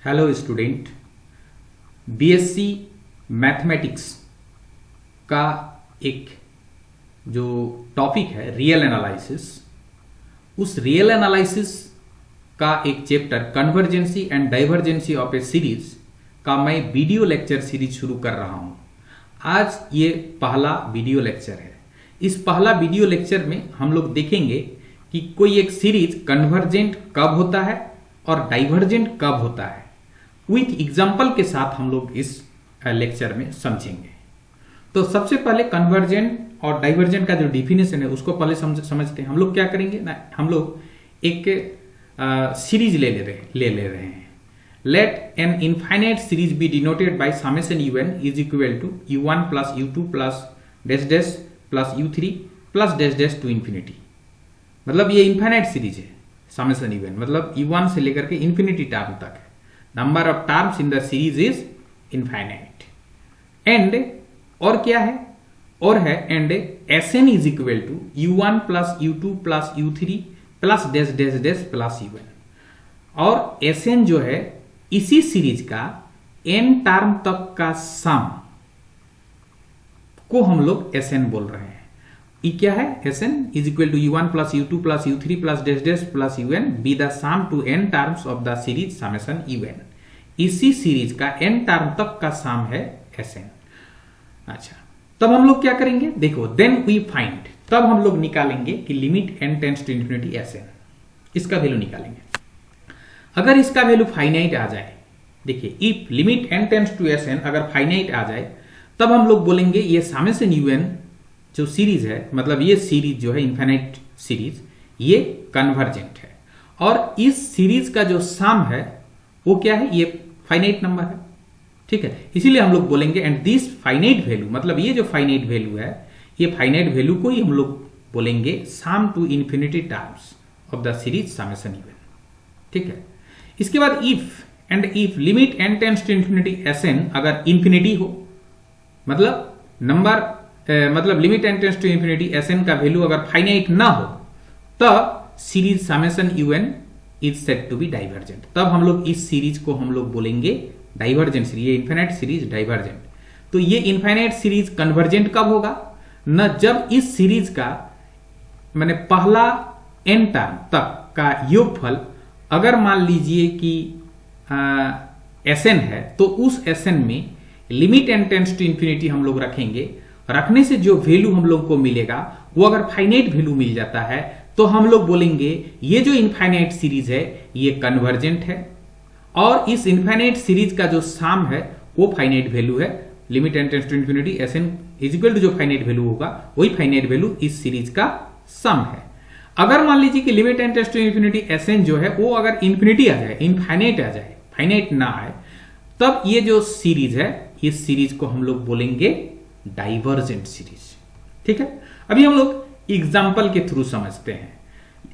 Hello student, BSc mathematics का एक जो टॉपिक है रियल एनालिसिस, उस रियल एनालिसिस का एक chapter convergency and divergency of a series का मैं वीडियो लेक्चर सीरीज शुरू कर रहा हूं। आज ये पहला वीडियो लेक्चर है। इस पहला वीडियो लेक्चर में हम लोग देखेंगे कि कोई एक सीरीज कन्वर्जेंट कब होता है और डाइवर्जेंट कब होता है। विथ एग्जाम्पल के साथ हम लोग इस लेक्चर में समझेंगे। तो सबसे पहले कन्वर्जेंट और डाइवर्जेंट का जो डिफिनेशन है उसको पहले समझते हैं। हम लोग क्या करेंगे ना, हम लोग एक सीरीज ले रहे हैं। Let an infinite series be denoted by summation un is equal to u1 plus u2 plus dash dash plus u3 plus dash dash to infinity. मतलब ये इनफाइनाइट सीरीज है। समेशन un मतलब u1 से लेकर के इंफिनिटी टर्म तक है। Number of terms in the series is infinite. And और क्या है, और है and Sn is equal to u1 plus u2 plus u3 plus dash dash dash plus un। और Sn जो है इसी सीरीज का n टर्म तक का सम को हम लोग Sn बोल रहे हैं। ये क्या है, Sn is equal to u1 plus u2 plus u3 plus dash dash plus un be the sum to n terms of the series summation un। इसी सीरीज का n टर्म तक का सम है Sn। अच्छा, तब हम लोग क्या करेंगे, देखो देन वी फाइंड, तब हम लोग निकालेंगे कि limit n tends to infinity Sn, इसका वैल्यू निकालेंगे। अगर इसका वैल्यू फाइनाइट आ जाए, देखिए if limit n tends to Sn अगर फाइनाइट आ जाए, तब हम लोग बोलेंगे ये समेशन un जो सीरीज है, मतलब ये सीरीज जो है इनफाइनाइट सीरीज, ये कन्वर्जेंट है। और इस सीरीज का जो सम है वो क्या है, ये फाइनाइट नंबर है। ठीक है, इसीलिए हम लोग बोलेंगे एंड दिस फाइनाइट वैल्यू, मतलब ये जो फाइनाइट वैल्यू है, ये फाइनाइट वैल्यू को ही हम लोग बोलेंगे sum to infinity terms of the series summation un। ठीक है, इसके बाद if limit n tends to infinity Sn अगर इंफिनिटी हो, मतलब limit n tends to infinity Sn का वैल्यू अगर फाइनाइट ना हो, तब series summation un is said to be divergent. तब हम लोग इस सीरीज को हम लोग बोलेंगे डाइवर्जेंट सीरीज, ये इनफाइनाइट सीरीज डाइवर्जेंट। तो ये इनफाइनाइट सीरीज कन्वर्जेंट कब होगा न, जब इस सीरीज का माने पहला n टर्म तक का योगफल अगर मान लीजिए कि Sn है, तो उस Sn में limit n tends to infinity हम लोग रखेंगे। रखने से जो वैल्यू हम लोग को मिलेगा वो अगर फाइनाइट वैल्यू मिल जाता है, तो हम लोग बोलेंगे ये जो इनफाइनाइट सीरीज है ये कन्वर्जेंट है। और इस इनफाइनाइट सीरीज का जो सम है वो फाइनाइट वैल्यू है। Limit n tends to infinity Sn is equal to जो फाइनाइट वैल्यू होगा वही फाइनाइट वैल्यू इस सीरीज का सम है। अगर मान लीजिए कि limit n tends to infinity Sn जो है वो अगर इंफिनिटी आ जाए, इनफाइनाइट आ जाए, फाइनाइट ना आए, तब ये जो सीरीज है इस सीरीज को हम लोग बोलेंगे डाइवर्जेंट सीरीज। ठीक है, अभी हम लोग एग्जाम्पल के थ्रू समझते हैं।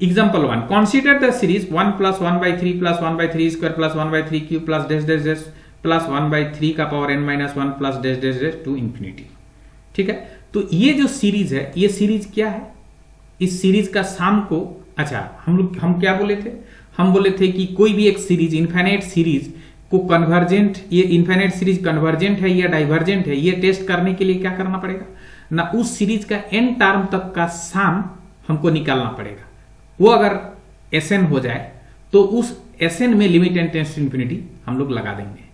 Example 1, consider the series 1 plus 1/3 plus 1/3 square plus 1/3 cube plus dash dash dash plus 1/3 का power n-1 plus dash dash dash to infinity. ठीक है, तो ये जो सीरीज है, ये सीरीज क्या है, इस सीरीज का सम को, अच्छा हम क्या बोले थे, हम बोले थे कि कोई भी एक सीरीज इनफाइनाइट सीरीज को कन्वर्जेंट, ये इनफाइनाइट सीरीज कन्वर्जेंट है या डाइवर्जेंट है, ये टेस्ट करने के लिए क्या करना पड़ेगा ना, उस सीरीज का n टर्म तक का सम हमको निकालना पड़ेगा। वो अगर Sn हो जाए तो उस Sn में limit n tends to infinity हम लोग लगा देंगे।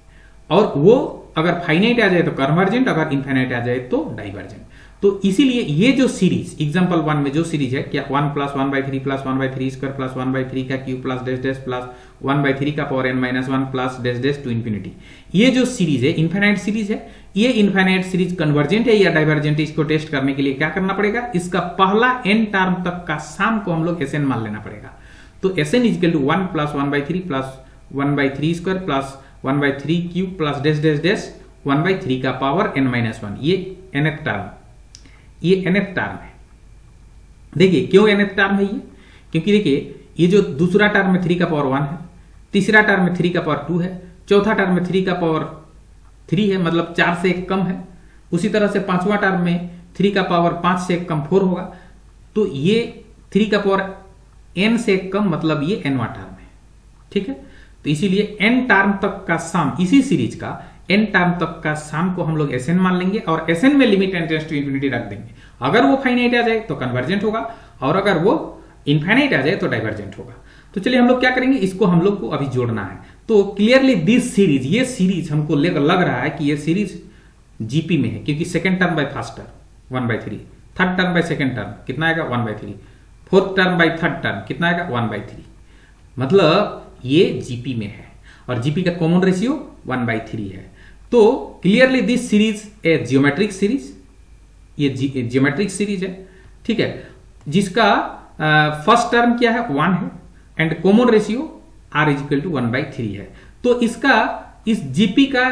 और वो अगर फाइनाइट आ जाए तो कन्वर्जेंट, अगर इनफाइनाइट आ जाए तो डाइवर्जेंट। तो इसीलिए ये जो सीरीज एग्जांपल 1 में जो सीरीज है क्या, 1 प्लस 1/3 प्लस 1/3 स्क्वायर प्लस 1/3 का cube plus dash dash plus 1/3 का power n-1 plus dash dash to infinity, ये जो सीरीज है इनफाइनाइट सीरीज है। ये इनफाइनाइट सीरीज कन्वर्जेंट है या डाइवर्जेंट, इसको टेस्ट करने के लिए क्या करना पड़ेगा, इसका पहला n टर्म तक का सम को हम लोग Sn मान लेना पड़ेगा। तो Sn is equal to 1 plus 1/3 plus 1/3 square plus 1/3 cube plus dash dash dash 1/3 का पावर n-1, ये nth टर्म, ये nth टर्म है। देखिए क्यों nth टर्म है ये, क्योंकि देखिए ये जो दूसरा टर्म में 3 का पावर 1 है, तीसरा टर्म में 3 का पावर 2 है, चौथा टर्म में 3 का पावर 3 है, मतलब 4 से 1 कम है। उसी तरह से पांचवा टर्म में 3 का पावर 5 से 1 कम 4 होगा। तो ये 3 का पावर n से 1 कम, मतलब ये nवां टर्म है। ठीक है, तो इसीलिए n टर्म तक का सम, इसी सीरीज का n टर्म तक का सम को हम लोग Sn मान लेंगे और Sn में limit n tends to infinity रख देंगे। अगर वो फाइनाइट आ जाए तो कन्वर्जेंट होगा और अगर वो इनफाइनाइट आ जाए तो डाइवर्जेंट होगा। तो चलिए हम लोग क्या करेंगे, इसको हम लोग को अभी जोड़ना है। तो क्लियरली दिस सीरीज, ये सीरीज हमको लग रहा है कि ये सीरीज जीपी में है, क्योंकि second term by first term 1/3, third term by second term कितना आएगा 1/3, fourth term by third term कितना आएगा 1/3, मतलब ये जीपी में है और जीपी का कॉमन रेशियो 1/3 है। तो clearly this series A geometric series, ये जियोमेट्रिक सीरीज है, ठीक है, जिसका फर्स्ट टर्म क्या है 1 है and common ratio r is equal to 1/3 है। तो इसका इस जीपी का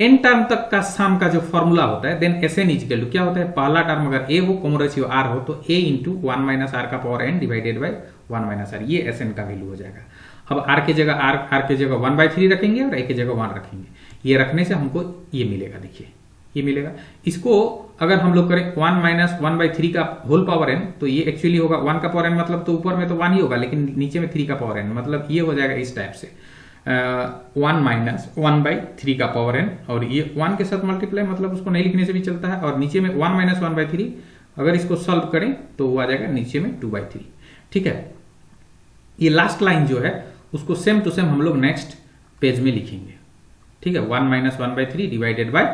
n टर्म तक का सम का जो फॉर्मूला होता है, देन Sn इजिकल टू क्या होता है, पहला टर्म अगर a हो, कॉमन रेशियो r हो, तो a इंटू 1 माइनस r का power n divided by 1 minus r, ये Sn का वैल्यू हो जाएगा। अब r के जगह r के जगह 1/3 रखेंगे और a के जगह 1 रखेंगे, ये रखने से हमको ये मिलेगा, देखिए ये मिलेगा। इसको अगर हम लोग करें 1 माइनस 1/3 का होल पावर n, तो ये एक्चुअली होगा 1 का पावर n, मतलब तो ऊपर में तो 1 ही होगा लेकिन नीचे में 3 का पावर n, मतलब ये हो जाएगा इस टाइप से 1 माइनस 1/3 का पावर n, और ये 1 के साथ मल्टीप्लाई, मतलब उसको नहीं लिखने से भी चलता है, और नीचे में 1 माइनस 1/3 अगर इसको सॉल्व करें तो वो आ जाएगा नीचे में 2/3, ठीक है। ये लास्ट लाइन जो है उसको सेम टू सेम हम लोग नेक्स्ट पेज में लिखेंगे, ठीक है, 1 माइनस 1/3 डिवाइडेड बाय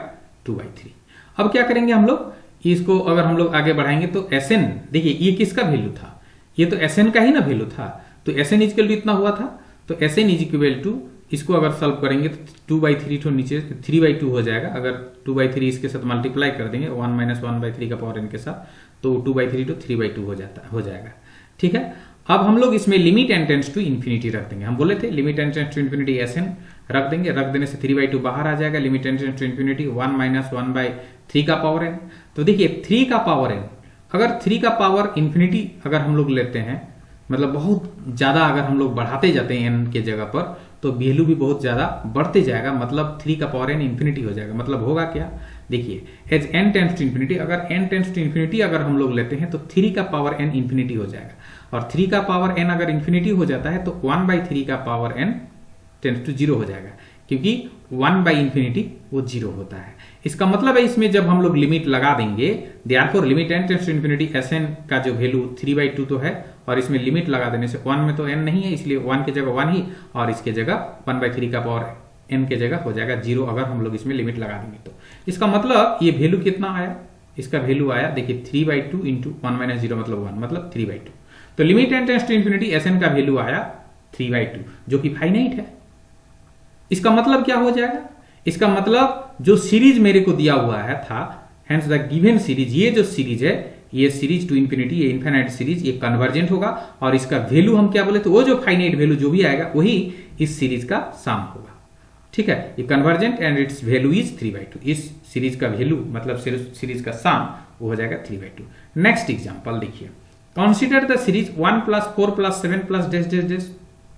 2/3। अब क्या करेंगे हम लोग, इसको अगर हम लोग आगे बढ़ाएंगे तो Sn, देखिए ये किसका वैल्यू था, ये तो Sn का ही ना वैल्यू था, तो Sn इक्वल टू इतना हुआ था, तो Sn इक्वल टू इसको अगर सॉल्व करेंगे तो 2/3 तो नीचे 3/2 हो जाएगा। अगर 2/3 इसके साथ मल्टीप्लाई कर देंगे 1 माइनस 1/3 का पावर n के साथ, तो 2/3 तो 3/2 हो जाएगा, ठीक है। अब हम लोग इसमें limit n tends to infinity रख देंगे, हम बोले थे limit n tends to infinity Sn रख देंगे, रख देने से 3/2 बाहर आ जाएगा, limit n tends to infinity 1 minus 1/3 का पावर n। तो देखिए 3 का पावर n, अगर 3 का पावर इन्फिनिटी अगर हम लोग लेते हैं, मतलब बहुत ज्यादा अगर हम लोग बढ़ाते जाते हैं n के जगह पर, तो वैल्यू भी बहुत ज्यादा बढ़ते जाएगा, मतलब 3 का पावर n इन्फिनिटी हो जाएगा। मतलब होगा क्या, देखिए as n tends to infinity, अगर n टेंड्स टू इन्फिनिटी अगर हम लोग लेते हैं तो 3 का पावर n इन्फिनिटी हो जाएगा, और 3 का पावर n अगर इन्फिनिटी हो जाता है तो 1/3 का पावर n टेंड्स टू 0 हो जाएगा, क्योंकि 1/∞ वो 0 होता है। इसका मतलब है इसमें जब हम लोग लिमिट लगा देंगे, therefore limit n tends to infinity Sn का जो वैल्यू 3/2 तो है, और इसमें लिमिट लगा देने से 1 में तो n नहीं है, इसलिए 1 की जगह 1 ही, और इसके जगह 1/3 का पावर n के जगह हो जाएगा 0, अगर हम लोग इसमें लिमिट लगा देंगे तो। इसका मतलब ये वैल्यू कितना आया, इसका वैल्यू आया देखिए 3/2 इंटू 1 माइनस 0 मतलब 1, मतलब 3/2। तो limit n tends to infinity Sn का वैल्यू आया 3/2, जो कि फाइनाइट है। इसका मतलब क्या हो जाएगा, इसका मतलब जो सीरीज मेरे को दिया हुआ है था, हेंस द गिवन सीरीज, ये जो सीरीज है, ये सीरीज टू इन्फिनिटी, ये इनफाइनाइट सीरीज, ये कन्वर्जेंट होगा, और इसका वैल्यू हम क्या बोले, तो वो जो फाइनाइट वैल्यू जो भी आएगा वही इस सीरीज का सम होगा, ठीक है। ये convergent and it's value is 3/2, इस सीरीज का वैल्यू मतलब सीरीज का सम वो हो जाएगा 3/2। नेक्स्ट एग्जांपल देखिए, consider the series 1 + 4 + 7 + dash dash dash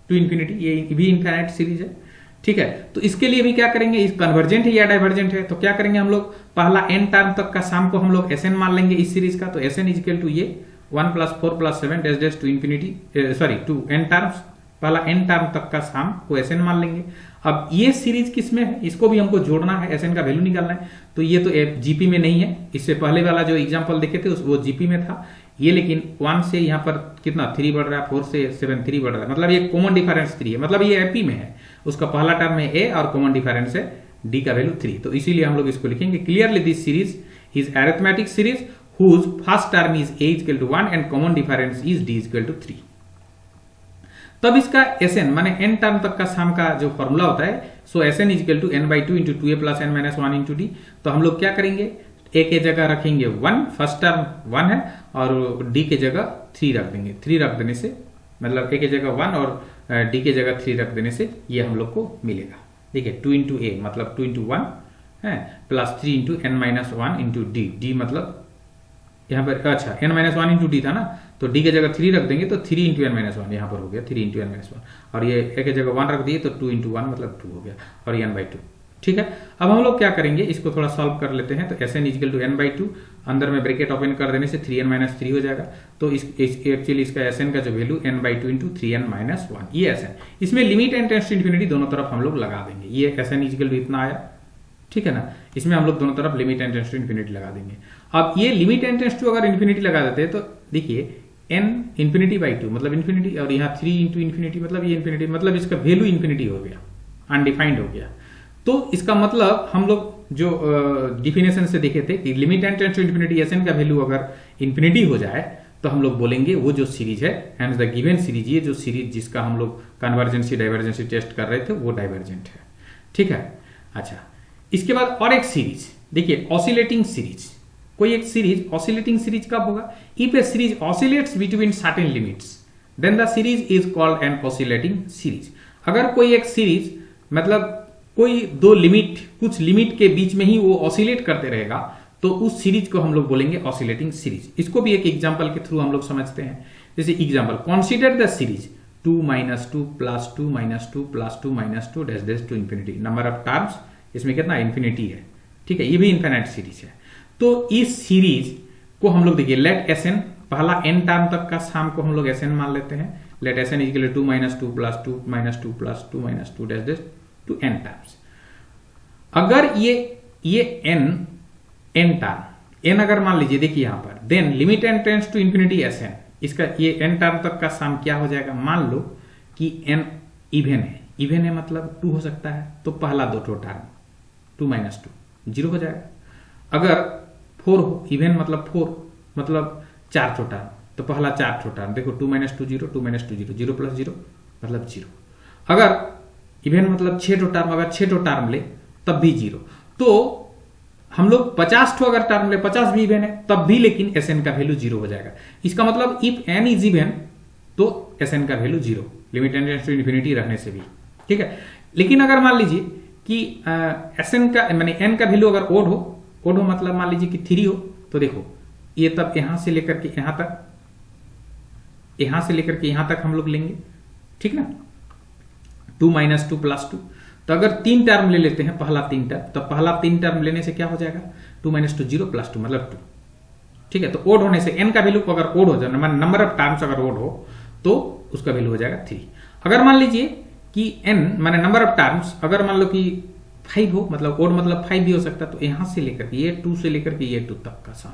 to infinity, ये भी इनफाइनाइट सीरीज है, ठीक है। तो इसके लिए भी क्या करेंगे, इस कन्वर्जेंट है या डाइवर्जेंट है, तो क्या करेंगे हम लोग, पहला n टर्म तक का सम को हम लोग Sn मान लेंगे इस सीरीज का, तो Sn इक्वल टू ये 1 + 4 + 7 dash dash to infinity, sorry to n terms, पहला n टर्म तक का सम को Sn मान लेंगे। अब ये सीरीज किसमें है, इसको भी हमको जोड़ना है, Sn का वैल्यू निकालना है, तो ये तो जीपी में नहीं है, इससे पहले वाला जो एग्जाम्पल देखे थे वो जीपी में था, ये लेकिन 1 से यहाँ पर कितना 3 बढ़ रहा है, 4 से 7 3 बढ़ रहा है, मतलब ये कॉमन डिफरेंस 3 है, मतलब ये एपी में है, उसका पहला टर्म है a और कॉमन डिफरेंस है d का वैल्यू 3, तो इसीलिए हम लोग इसको लिखेंगे clearly this series is arithmetic series whose first term is a equal to 1 and common difference is d equal to 3। तब इसका Sn माने n टर्म तक का सम का जो फॉर्मूला होता है, so Sn equal to n/2 into 2a + n - 1 into d। तो हम लोग क्या करेंगे, a के जगह रखेंगे 1, फर्स्ट टर्म 1 है, और d के जगह 3 रख देंगे, 3 रख देने से मतलब a के जगह 1 और d के जगह 3 रख देने से ये हम लोग को मिलेगा, देखिए 2 इंटू a मतलब 2 इंटू 1 है, plus 3 into n - 1 into d मतलब यहाँ पर अच्छा n - 1 इंटू d था ना, तो d के जगह 3 रख देंगे तो 3 इंटू n - 1 यहाँ पर हो गया 3 इंटू n - 1, और ये a के जगह 1 रख दिए तो 2 इंटू 1 मतलब 2 हो गया, और n/2 ठीक है। अब हम लोग क्या करेंगे, इसको थोड़ा सॉल्व कर लेते हैं। तो S N is equal to n by two, अंदर में ब्रैकेट ओपन कर देने से 3n माइनस 3 हो जाएगा। तो एक्चुअली इसका एस एन का जो value n by two into 3n minus 1, ये एस एन। इसमें limit N tends to infinity दोनों तरफ हम लोग लगा देंगे। ये एस एन इजिकल टू इतना आया, ठीक है ना। इसमें हम लोग दोनों तरफ limit N tends to infinity लगा देंगे। अब ये लिमिट एंड टेंड्स टू अगर इन्फिनिटी लगा देते हैं तो देखिए n इन्फिनिटी बाई टू मतलब इन्फिनिटी, और यहाँ 3 इंटू इन्फिनिटी मतलब ये इन्फिनिटी, मतलब इसका वैल्यू इन्फिनिटी हो गया, अनडिफाइंड हो गया। तो इसका मतलब हम लोग जो डिफिनेशन से देखे थे कि limit N tends to infinity S N का वैल्यू अगर इन्फिनिटी हो जाए तो हम लोग बोलेंगे वो जो सीरीज है, हैंस द गिवन सीरीज, ये जो सीरीज जिसका हम लोग कन्वर्जेंसी डाइवर्जेंसी टेस्ट कर रहे थे वो डाइवर्जेंट है, ठीक है। अच्छा, इसके बाद और एक सीरीज देखिए, ऑसिलेटिंग सीरीज। कोई एक सीरीज ऑसिलेटिंग सीरीज कब होगा? If a series oscillates between certain limits then the series is called an oscillating series. अगर कोई एक सीरीज मतलब कोई दो लिमिट, कुछ लिमिट के बीच में ही वो ऑसिलेट करते रहेगा तो उस सीरीज को हम लोग बोलेंगे ऑसिलेटिंग सीरीज। इसको भी एक एग्जांपल के थ्रू हम लोग समझते हैं। जैसे example, consider the series 2 - 2 + 2 - 2 + 2 - 2 dash dash to infinity. Number of terms इसमें कितना? इंफिनिटी है, ठीक है। ये भी इनफिनिट सीरीज है। तो इस सीरीज को हम लोग देखिए, लेट एस एन, पहला n टर्म तक का साम को हम लोग एस एन मान लेते हैं। Let S N equal 2 - 2 + 2 - 2 + 2 - 2 dash dash to n terms. अगर ये n टर्म n अगर मान लीजिए, देखिए यहां पर, then limit n tends to infinity S N, इसका ये n टर्म तक का सम क्या हो जाएगा? मान लो कि n इवन है, इवन है मतलब 2 हो सकता है, तो पहला दो टर्म 2 - 2 0 हो जाएगा। अगर 4 हो, इवन मतलब 4 मतलब 4 टर्म, तो पहला 4 टर्म देखो 2 - 2 0, 2 - 2 0, 0 + 0 मतलब 0। अगर इवन मतलब 6 टर्म, अगर 6 टर्म ले तब भी 0। तो हम लोग 50 अगर टर्म ले, 50 भी इवन है तब भी, लेकिन एस एन का वैल्यू 0 हो जाएगा। इसका मतलब इफ n इज इवन तो एस एन का value 0, limit N tends to infinity रहने से भी, ठीक है। लेकिन अगर मान लीजिए कि एस एन का माने n का वैल्यू अगर ओड हो मतलब मान लीजिए कि 3 हो, तो देखो ये तब यहां से लेकर के यहां तक, यहां से लेकर के यहां तक हम लोग लेंगे, ठीक ना। 2 - 2 + 2, तो अगर 3 टर्म ले लेते हैं, पहला 3 टर्म, तो पहला 3 टर्म लेने से क्या हो जाएगा? 2 - 2 0 + 2 मतलब 2, ठीक है। तो ओड होने से n का वैल्यू अगर ओड हो जाए, नंबर ऑफ टर्म्स अगर ओड हो तो उसका वैल्यू हो जाएगा 3। अगर मान लीजिए कि n माने नंबर ऑफ टर्म्स अगर मान लो कि 5 हो, मतलब ओड मतलब 5 भी हो सकता है, तो यहां से लेकर के ये 2 से लेकर के ये 2 तक का सम,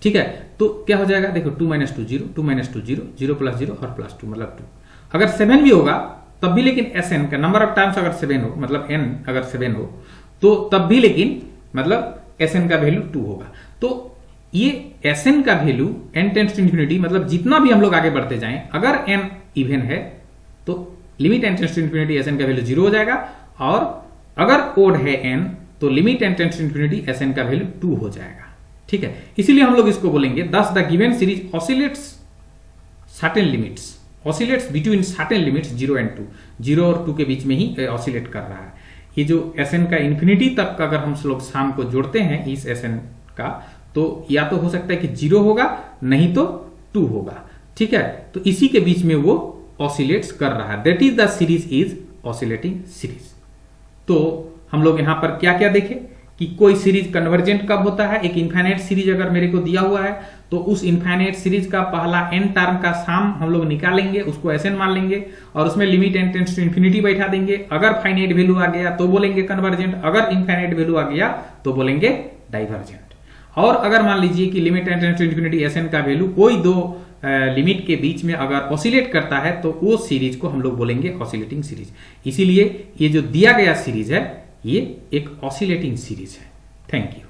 ठीक है। तो क्या हो जाएगा? देखो 2 - 2 0, 2 - 2 0, 0 + 0 और +2 मतलब 2। अगर 7 भी होगा तब भी, लेकिन एस एन का नंबर ऑफ टाइम्स अगर 7 हो, मतलब n अगर 7 हो, तो तब भी लेकिन मतलब एस एन का वैल्यू 2 होगा। तो ये एस एन का value n tends to infinity, मतलब जितना भी हम लोग आगे बढ़ते जाएं, अगर n इवन है तो limit n tends to infinity S N का वैल्यू 0 हो जाएगा, और अगर ओड है n तो limit n tends to infinity S N का वैल्यू 2 हो जाएगा, ठीक है। इसीलिए हम लोग इसको बोलेंगे दस the given series oscillates certain limits, oscillates between certain limits 0 and 2, 0 और 2 के बीच में ही ऑसिलेट कर रहा है। ये जो एस एन का इन्फिनिटी तक का अगर हम लोग शाम को जोड़ते हैं इस एस एन का, तो या तो हो सकता है कि 0 होगा, नहीं तो 2 होगा, ठीक है। तो इसी के बीच में वो ऑसिलेट्स कर रहा है, that is the series is oscillating series. तो हम लोग यहां पर क्या क्या देखे कि कोई सीरीज कन्वर्जेंट कब होता है? एक इनफाइनाइट सीरीज अगर मेरे को दिया हुआ है तो उस इनफाइनाइट सीरीज का पहला n टर्म का सम हम लोग निकालेंगे, उसको एस एन मान लेंगे और उसमें limit n tends to infinity बैठा देंगे। अगर फाइनाइट वैल्यू आ गया तो बोलेंगे कन्वर्जेंट, अगर इनफाइनाइट वैल्यू आ गया तो बोलेंगे डाइवर्जेंट। और अगर मान लीजिए कि limit n tends to infinity S N का वैल्यू कोई दो लिमिट के बीच में अगर ऑसिलेट करता है तो वो सीरीज को हम लोग बोलेंगे ऑसिलेटिंग सीरीज। इसीलिए ये जो दिया गया सीरीज है ये एक ऑसिलेटिंग सीरीज है। Thank you.